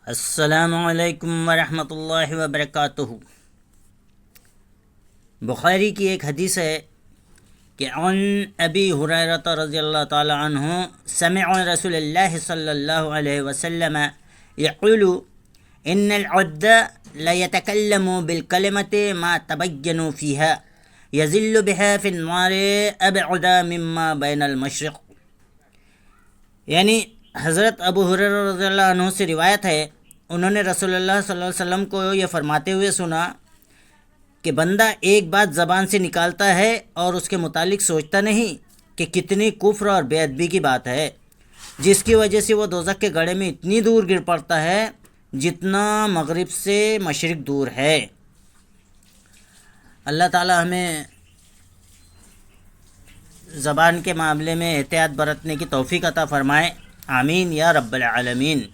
अस्सलामुअलैकुम वरहमतुल्लाहि वबरकातुहु। बुखारी की एक हदीस है कि अन अबी हुरैरत रज़ियल्लाहु ताला अन्हु समिअ रसूलुल्लाह सल्लल्लाहु अलैहि वसल्लम यक़ूलु इन्नल अब्द ला यतकल्लमु बिल कलिमति मा तबय्यनु फ़ीहा यज़िल्लु बिहा फ़िन्नारि अबअदा मिम्मा बैनल मशरिक़। यानी हज़रत अबू हुरैरा रज़ियल्लाहु अन्हु से रिवायत है, उन्होंने रसूलुल्लाह सल्लल्लाहु अलैहि वसल्लम को ये फरमाते हुए सुना कि बंदा एक बात ज़बान से निकालता है और उसके मुतालिक सोचता नहीं कि कितनी कुफ्र और बेअदबी की बात है, जिसकी वजह से वो दोज़ख के गड्ढे में इतनी दूर गिर पड़ता है जितना मगरिब से मशरिक़ दूर है। अल्लाह ताला हमें ज़बान के मामले में एहतियात बरतने की तौफ़ीक़ अता फ़रमाए। आमीन या रब्बल आलमीन।